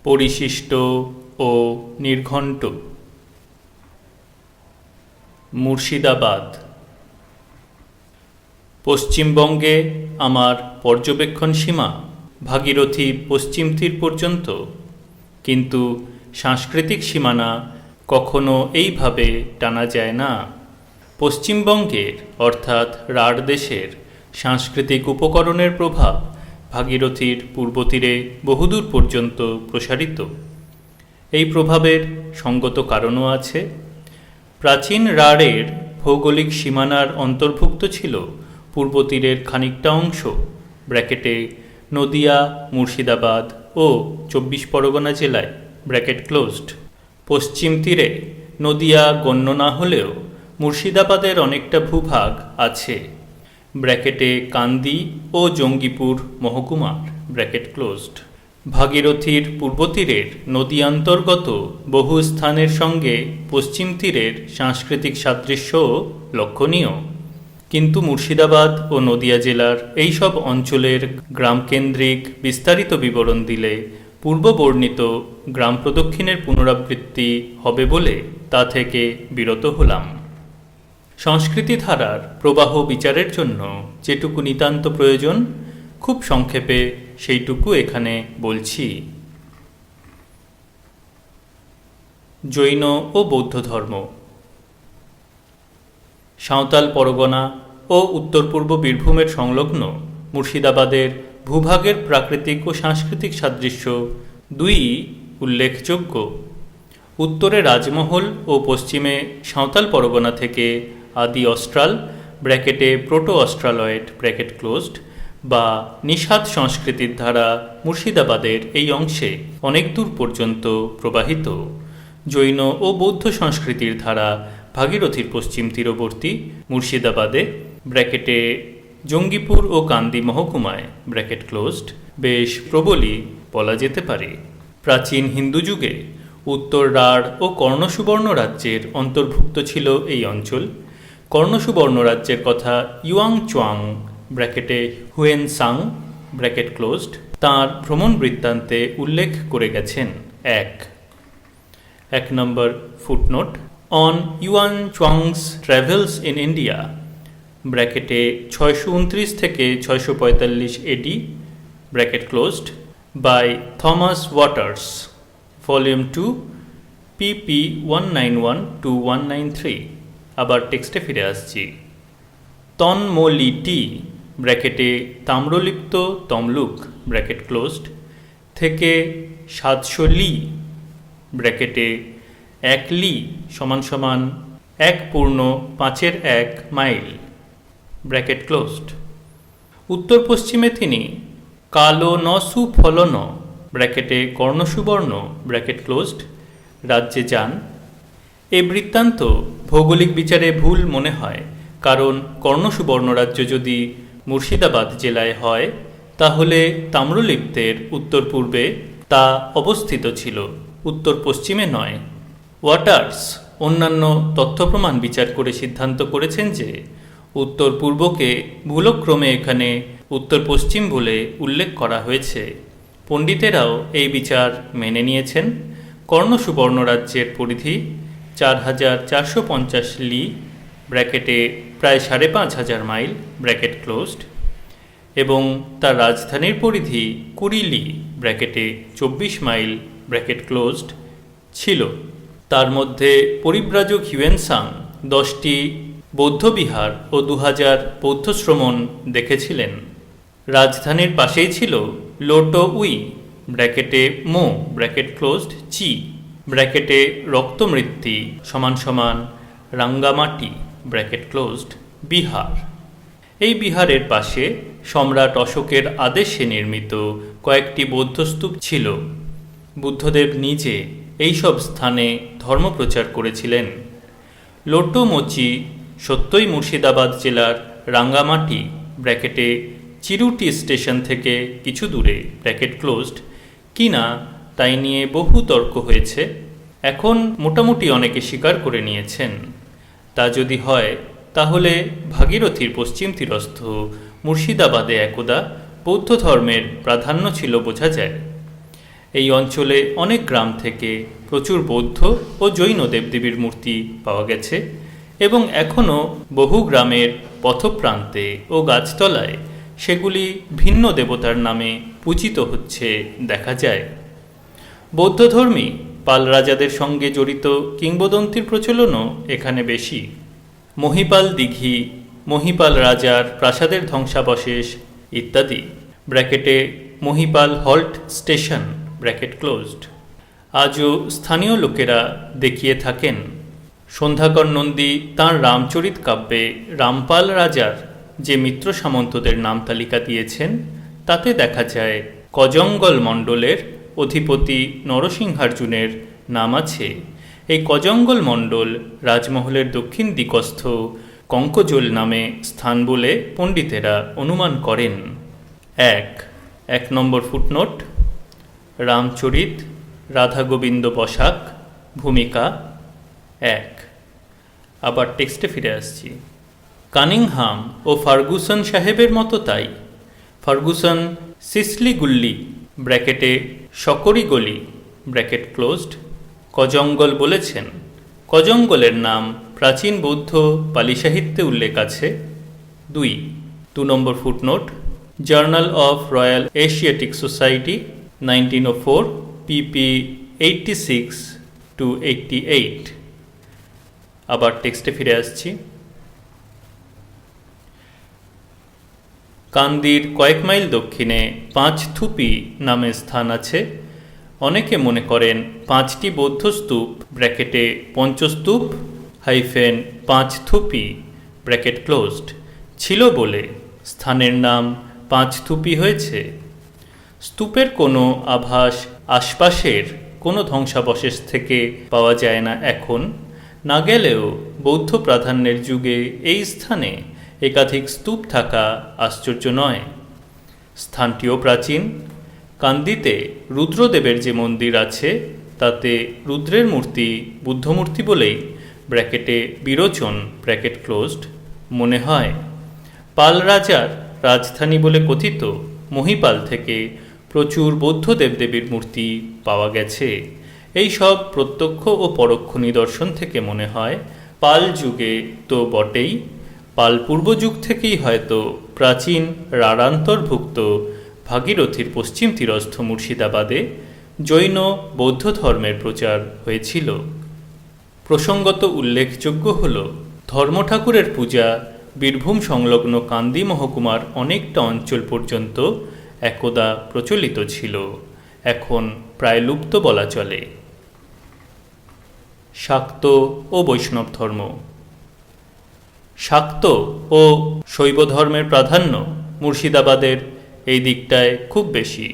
পরিশিষ্ট ও নির্ঘণ্ট। মুর্শিদাবাদ। পশ্চিমবঙ্গে আমার পর্যবেক্ষণ সীমা ভাগীরথী পশ্চিম তীর পর্যন্ত, কিন্তু সাংস্কৃতিক সীমানা কখনো এইভাবে টানা যায় না। পশ্চিমবঙ্গের অর্থাৎ রাঢ় দেশের সাংস্কৃতিক উপকরণের প্রভাব ভাগীরথীর পূর্ব তীরে বহুদূর পর্যন্ত প্রসারিত। এই প্রভাবের সঙ্গত কারণও আছে। প্রাচীন রাঢ়ের ভৌগোলিক সীমানার অন্তর্ভুক্ত ছিল পূর্ব তীরের খানিকটা অংশ, ব্র্যাকেটে নদিয়া, মুর্শিদাবাদ ও ২৪ পরগনা জেলায়, ব্র্যাকেট ক্লোজড। পশ্চিম তীরে নদিয়া গণ্য না হলেও মুর্শিদাবাদের অনেকটা ভূভাগ আছে, ব্র্যাকেটে কান্দি ও জঙ্গিপুর মহকুমার, ব্র্যাকেট ক্লোজড। ভাগীরথীর পূর্ব তীরের নদীয়ান্তর্গত বহু স্থানের সঙ্গে পশ্চিম তীরের সাংস্কৃতিক সাদৃশ্যও লক্ষণীয়, কিন্তু মুর্শিদাবাদ ও নদিয়া জেলার এইসব অঞ্চলের গ্রামকেন্দ্রিক বিস্তারিত বিবরণ দিলে পূর্ব বর্ণিত গ্রাম প্রদক্ষিণের পুনরাবৃত্তি হবে বলে তা থেকে বিরত হলাম। সংস্কৃতি ধারার প্রবাহ বিচারের জন্য যেটুকু নিতান্ত প্রয়োজন, খুব সংক্ষেপে সেইটুকু এখানে বলছি। জৈন ও বৌদ্ধ ধর্ম। সাঁওতাল পরগনা ও উত্তর পূর্ব বীরভূমের সংলগ্ন মুর্শিদাবাদের ভূভাগের প্রাকৃতিক ও সাংস্কৃতিক সাদৃশ্য দুই উল্লেখযোগ্য। উত্তরে রাজমহল ও পশ্চিমে সাঁওতাল পরগনা থেকে আদি অস্ট্রাল, ব্র্যাকেটে প্রোটো অস্ট্রালয়েড, ব্র্যাকেট ক্লোজড বা নিষাদ সংস্কৃতির ধারা মুর্শিদাবাদের এই অংশে অনেক দূর পর্যন্ত প্রবাহিত। জৈন ও বৌদ্ধ সংস্কৃতির ধারা ভাগীরথীর পশ্চিম তীরবর্তী মুর্শিদাবাদে, ব্র্যাকেটে জঙ্গিপুর ও কান্দি মহকুমায়, ব্র্যাকেট ক্লোজড, বেশ প্রবলই বলা যেতে পারে। প্রাচীন হিন্দু যুগে উত্তর রাঢ় ও কর্ণসুবর্ণ রাজ্যের অন্তর্ভুক্ত ছিল এই অঞ্চল। কর্ণসুবর্ণ রাজ্যের কথা ইউয়াং চুয়াং, ব্র্যাকেটে হুয়েন সাং, ব্র্যাকেট ক্লোজড, তাঁর ভ্রমণ বৃত্তান্তে উল্লেখ করে গেছেন। এক number footnote, on Yuan Chwang's travels in India, ব্র্যাকেটে ৬২৯ থেকে ৬৪৫ AD, bracket closed, by Thomas Waters, volume 2, pp 191 to 193। আবার টেক্সটে ফিরে আসছি। তন্মলিটি, ব্র্যাকেটে তাম্রলিপ্ত তমলুক, ব্র্যাকেট ক্লোজড, থেকে ৭০০ লি, ব্র্যাকেটে ১ লি সমান সমান ১.৫ মাইল, ব্র্যাকেট ক্লোজড। উত্তর পশ্চিমে তিনি কালো নসু ফলন, ব্র্যাকেটে কর্ণসুবর্ণ, ব্র্যাকেট ক্লোজড, রাজ্যে যান। এ বৃত্তান্ত ভৌগোলিক বিচারে ভুল মনে হয়, কারণ কর্ণসুবর্ণ রাজ্য যদি মুর্শিদাবাদ জেলায় হয় তাহলে তাম্রলিপ্তের উত্তর পূর্বে তা অবস্থিত ছিল, উত্তর পশ্চিমে নয়। ওয়াটার্স অন্যান্য তথ্য প্রমাণ বিচার করে সিদ্ধান্ত করেছেন যে উত্তর পূর্বকে ভুলক্রমে এখানে উত্তর পশ্চিম বলে উল্লেখ করা হয়েছে। পণ্ডিতেরাও এই বিচার মেনে নিয়েছেন। কর্ণসুবর্ণ রাজ্যের পরিধি ৪,৪৫০ লি, ব্র্যাকেটে প্রায় ৫,৫০০ মাইল, ব্র্যাকেট ক্লোজড, এবং তার রাজধানীর পরিধি ২০ লি, ব্র্যাকেটে ২৪ মাইল, ব্র্যাকেট ক্লোজড ছিল। তার মধ্যে পরিব্রাজক হিউয়েনসাং ১০টি বৌদ্ধবিহার ও ২০০০ বৌদ্ধশ্রমণ দেখেছিলেন। রাজধানীর পাশেই ছিল লোটো উই, ব্র্যাকেটে মো, ব্র্যাকেট ক্লোজড, চি, ব্র্যাকেটে রক্তমৃত্তি সমান সমান রাঙ্গামাটি, ব্র্যাকেট ক্লোজড, বিহার। এই বিহারের পাশে সম্রাট অশোকের আদেশে নির্মিত কয়েকটি বৌদ্ধস্তূপ ছিল। বুদ্ধদেব নিজে এই সব স্থানে ধর্মপ্রচার করেছিলেন। লোটো মোচি সত্যই মুর্শিদাবাদ জেলার রাঙ্গামাটি, ব্র্যাকেটে চিরুটি স্টেশন থেকে কিছু দূরে, ব্র্যাকেট ক্লোজড, কিনা তাই নিয়ে বহু তর্ক হয়েছে। এখন মোটামুটি অনেকে স্বীকার করে নিয়েছেন। তা যদি হয় তাহলে ভাগীরথীর পশ্চিম তীরস্থ মুর্শিদাবাদে একদা বৌদ্ধ ধর্মের প্রাধান্য ছিল বোঝা যায়। এই অঞ্চলে অনেক গ্রাম থেকে প্রচুর বৌদ্ধ ও জৈন দেবদেবীর মূর্তি পাওয়া গেছে এবং এখনও বহু গ্রামের পথপ্রান্তে ও গাছতলায় সেগুলি ভিন্ন দেবতার নামে পূজিত হচ্ছে দেখা যায়। বৌদ্ধধর্মী পাল রাজাদের সঙ্গে জড়িত কিংবদন্তির প্রচলনও এখানে বেশি। মহিপাল দিঘি, মহিপাল রাজার প্রাসাদের ধ্বংসাবশেষ ইত্যাদি ব্র্যাকেটে Mahipal halt station bracket closed আজও স্থানীয় লোকেরা দেখিয়ে থাকেন। সন্ধ্যাকর নন্দী তাঁর রামচরিত কাব্যে রামপাল রাজার যে মিত্র সামন্তদের নাম তালিকা দিয়েছেন তাতে দেখা যায় কজঙ্গল মণ্ডলের অধিপতি নরসিংহার্জুনের নাম আছে। এই কজঙ্গল মণ্ডল রাজমহলের দক্ষিণ দিকস্থ কঙ্কজোল নামে স্থান বলে পণ্ডিতেরা অনুমান করেন। এক নম্বর ফুটনোট, রামচরিত রাধা গোবিন্দ বসাক ভূমিকা 1। আবার টেক্সটে ফিরে আসছি। কানিংহাম ও ফার্গুসন সাহেবের মতো তাই। ফার্গুসন সিসলি গুল্লি ব্র্যাকেটে সকরি গলি ব্র্যাকেট ক্লোজড কজঙ্গল বলেছেন। কজঙ্গলের নাম প্রাচীন বৌদ্ধ পালি সাহিত্যে উল্লেখ আছে। 2 number footnote, Journal of Royal Asiatic Society 1904 pp 86-88। আবার টেক্সটে ফিরে আসছি। কান্দির কয়েক মাইল দক্ষিণে পাঁচথুপি নামে স্থান আছে। অনেকে মনে করেন 5টি বৌদ্ধ স্তূপ ব্র্যাকেটে পঞ্চস্তূপ পাঁচথুপি ব্র্যাকেট ক্লোজড ছিল বলে স্থানের নাম পাঁচথুপি হয়েছে। স্তূপের কোনো আভাস আশপাশের কোনো ধ্বংসাবশেষ থেকে পাওয়া যায় না এখন। না গেলেও বৌদ্ধ প্রাধান্যের যুগে এই স্থানে একাধিক স্তূপ থাকা আশ্চর্য নয়। স্থানটিও প্রাচীন। কান্দিতে রুদ্রদেবের যে মন্দির আছে তাতে রুদ্রের মূর্তি বুদ্ধমূর্তি বলেই ব্র্যাকেটে বিরোচন ব্র্যাকেট ক্লোজড মনে হয়। পাল রাজার রাজধানী বলে কথিত মহিপাল থেকে প্রচুর বৌদ্ধ দেবদেবীর মূর্তি পাওয়া গেছে। এই সব প্রত্যক্ষ ও পরোক্ষ নিদর্শন থেকে মনে হয় পাল যুগে তো বটেই, পাল পূর্ব যুগ থেকেই হয়তো প্রাচীন রাঢ়ান্তর্ভুক্ত ভাগীরথীর পশ্চিম তীরস্থ মুর্শিদাবাদে জৈন বৌদ্ধ ধর্মের প্রচার হয়েছিল। প্রসঙ্গত উল্লেখযোগ্য হল ধর্মঠাকুরের পূজা বীরভূম সংলগ্ন কান্দি মহকুমার অনেকটা অঞ্চল পর্যন্ত একদা প্রচলিত ছিল, এখন প্রায় লুপ্ত বলা চলে। শাক্ত ও বৈষ্ণব ধর্ম। শাক্ত ও শৈব ধর্মের প্রাধান্য মুর্শিদাবাদের এই দিকটায় খুব বেশি।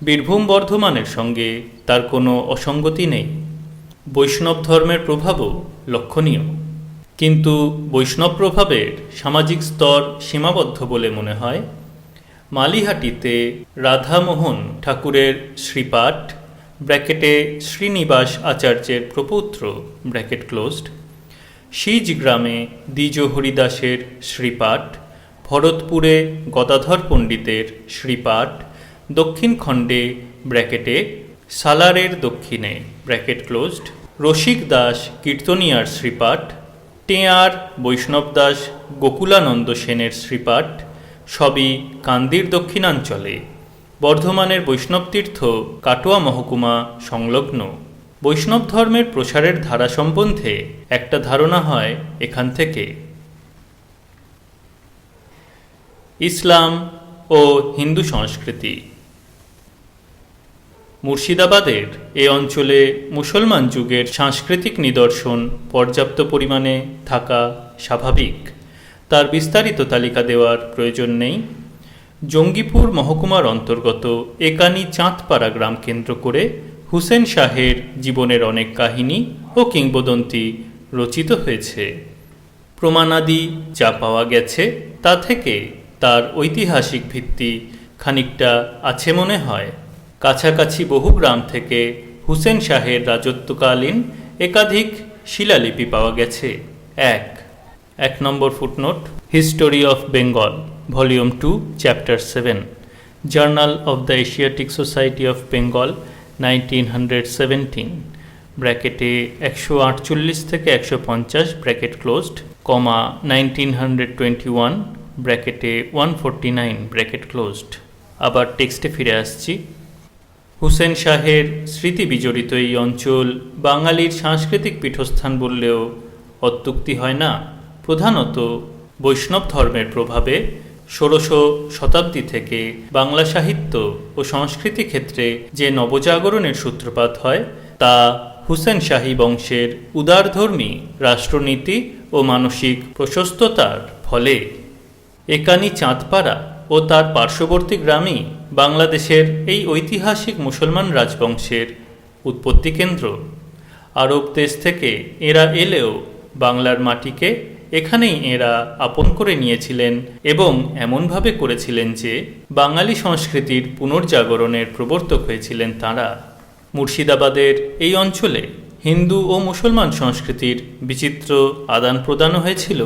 বীরভূম বর্ধমানের সঙ্গে তার কোনো অসঙ্গতি নেই। বৈষ্ণব ধর্মের প্রভাবও লক্ষণীয়, কিন্তু বৈষ্ণব প্রভাবের সামাজিক স্তর সীমাবদ্ধ বলে মনে হয়। মালিহাটিতে রাধামোহন ঠাকুরের শ্রীপাঠ ব্র্যাকেটে শ্রীনিবাস আচার্যের প্রপৌত্র ব্র্যাকেট ক্লোজড, সিজ গ্রামে দ্বিজ হরিদাসের শ্রীপাঠ, ভরতপুরে গদাধর পণ্ডিতের শ্রীপাঠ, দক্ষিণ খণ্ডে ব্র্যাকেটে সালারের দক্ষিণে ব্র্যাকেট ক্লোজড রসিক দাস কীর্তনিয়ার শ্রীপাঠ, টেয়ার বৈষ্ণব দাস গোকুলানন্দ সেনের শ্রীপাঠ সবই কান্দির দক্ষিণাঞ্চলে। বর্ধমানের বৈষ্ণব তীর্থ কাটোয়া মহকুমা সংলগ্ন। বৈষ্ণব ধর্মের প্রসারের ধারা সম্বন্ধে একটা ধারণা হয় এখান থেকে। ইসলাম ও হিন্দু সংস্কৃতি। মুর্শিদাবাদের এ অঞ্চলে মুসলমান যুগের সাংস্কৃতিক নিদর্শন পর্যাপ্ত পরিমাণে থাকা স্বাভাবিক। তার বিস্তারিত তালিকা দেওয়ার প্রয়োজন নেই। জঙ্গিপুর মহকুমার অন্তর্গত একানি চাঁদপাড়া গ্রাম কেন্দ্র করে হুসেন শাহের জীবনের অনেক কাহিনী ও কিংবদন্তি রচিত হয়েছে। প্রমাণাদি যা পাওয়া গেছে তা থেকে তার ঐতিহাসিক ভিত্তি খানিকটা আছে মনে হয়। কাছাকাছি বহু গ্রাম থেকে হুসেন শাহের রাজত্বকালীন একাধিক শিলালিপি পাওয়া গেছে। 1 number footnote, History of Bengal volume 2 chapter 7, Journal of the Asiatic Society of Bengal 1917 ব্র্যাকেটে 148 থেকে 150 ব্র্যাকেট ক্লোজড, কমা 1921 ব্র্যাকেটে 149 ব্র্যাকেট ক্লোজড। আবার টেক্সটে ফিরে আসছি। হুসেন শাহের স্মৃতি বিজড়িত এই অঞ্চল বাঙালির সাংস্কৃতিক পীঠস্থান বললেও অত্যুক্তি হয় না। প্রধানত বৈষ্ণব ধর্মের প্রভাবে 16শ শতাব্দী থেকে বাংলা সাহিত্য ও সংস্কৃতি ক্ষেত্রে যে নবজাগরণের সূত্রপাত হয় তা হুসেন শাহী বংশের উদারধর্মী রাষ্ট্রনীতি ও মানসিক প্রশস্ততার ফলে। একানি চাঁদপাড়া ও তার পার্শ্ববর্তী গ্রামই বাংলাদেশের এই ঐতিহাসিক মুসলমান রাজবংশের উৎপত্তি কেন্দ্র। আরব দেশ থেকে এরা এলেও বাংলার মাটিকে এখানেই এরা আপন করে নিয়েছিলেন এবং এমনভাবে করেছিলেন যে বাঙালি সংস্কৃতির পুনর্জাগরণের প্রবর্তক হয়েছিলেন তাঁরা। মুর্শিদাবাদের এই অঞ্চলে হিন্দু ও মুসলমান সংস্কৃতির বিচিত্র আদান প্রদানও হয়েছিল।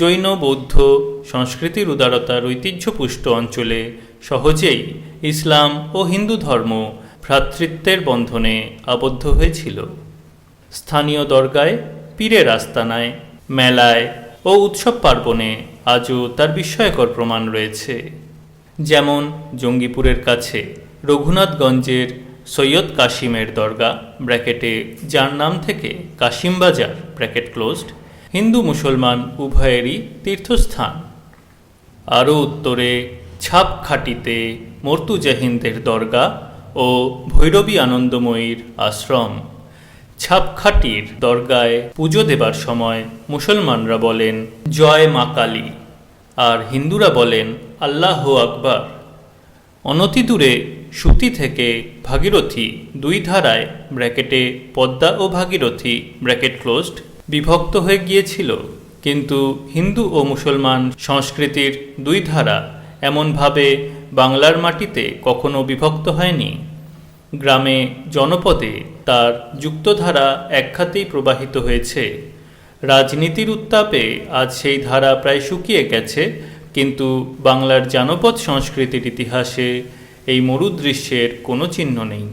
জৈন বৌদ্ধ সংস্কৃতির উদারতার ঐতিহ্যপুষ্ট অঞ্চলে সহজেই ইসলাম ও হিন্দু ধর্ম ভ্রাতৃত্বের বন্ধনে আবদ্ধ হয়েছিল। স্থানীয় দরগায়, পীরের আস্তানায়, মেলায় ও উৎসব পার্বণে আজও তার বিস্ময়কর প্রমাণ রয়েছে। যেমন জঙ্গিপুরের কাছে রঘুনাথগঞ্জের সৈয়দ কাশিমের দরগা ব্র্যাকেটে, যার নাম থেকে কাশিম বাজার ব্র্যাকেট ক্লোজড, হিন্দু মুসলমান উভয়েরই তীর্থস্থান। আরও উত্তরে ছাপখাটিতে মর্তুজাহিনদের দরগা ও ভৈরবী আনন্দময়ীর আশ্রম। ছাপখাটির দরগায় পুজো দেবার সময় মুসলমানরা বলেন জয় মা কালী আর হিন্দুরা বলেন আল্লাহু আকবার। অনতিদূরে সুতি থেকে ভাগীরথী দুই ধারায় ব্র্যাকেটে পদ্মা ও ভাগীরথী ব্র্যাকেট ক্লোজড বিভক্ত হয়ে গিয়েছিল, কিন্তু হিন্দু ও মুসলমান সংস্কৃতির দুই ধারা এমনভাবে বাংলার মাটিতে কখনো বিভক্ত হয়নি। গ্রামে জনপদে তার যুক্তধারা একখাতেই প্রবাহিত হয়েছে। রাজনীতির উত্তাপে আজ সেই ধারা প্রায় শুকিয়ে গেছে, কিন্তু বাংলার জানপদ সংস্কৃতির ইতিহাসে এই মরুদৃশ্যের কোনো চিহ্ন নেই।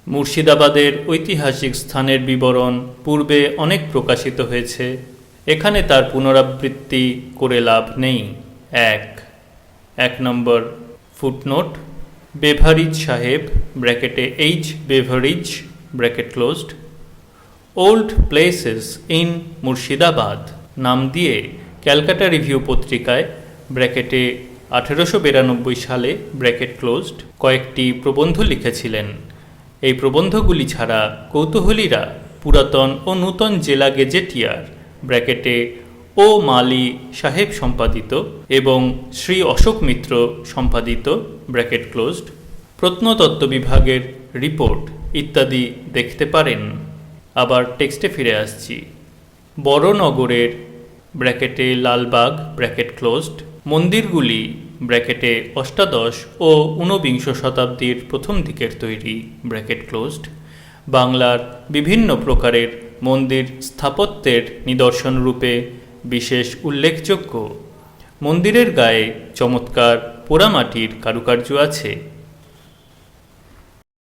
মুর্শিদাবাদের ঐতিহাসিক স্থানের বিবরণ পূর্বে অনেক প্রকাশিত হয়েছে, এখানে তার পুনরাবৃত্তি করে লাভ নেই। 1 নম্বর ফুটনোট, বেভারিজ সাহেব ব্র্যাকেটে H Beveridge bracket closed old places in Murshidabad নাম দিয়ে ক্যালকাটা রিভিউ পত্রিকায় ব্র্যাকেটে 1892 সালে ব্র্যাকেট ক্লোজড কয়েকটি প্রবন্ধ লিখেছিলেন। এই প্রবন্ধগুলি ছাড়া কৌতূহলীরা পুরাতন ও নূতন জেলা গেজেটিয়ার ব্র্যাকেটে ও মালি সাহেব সম্পাদিত এবং শ্রী অশোক মিত্র সম্পাদিত ব্র্যাকেট ক্লোজড প্রত্নতত্ত্ব বিভাগের রিপোর্ট ইত্যাদি দেখতে পারেন। আবার টেক্সটে ফিরে আসছি। বড়নগরের ব্র্যাকেটে লালবাগ ব্র্যাকেট ক্লোজড মন্দিরগুলি ব্র্যাকেটে অষ্টাদশ ও ঊনবিংশ শতাব্দীর প্রথম দিকের তৈরি ব্র্যাকেট ক্লোজড বাংলার বিভিন্ন প্রকারের মন্দির স্থাপত্যের নিদর্শন রূপে বিশেষ উল্লেখযোগ্য। মন্দিরের গায়ে চমৎকার পোড়ামাটির কারুকার্য আছে।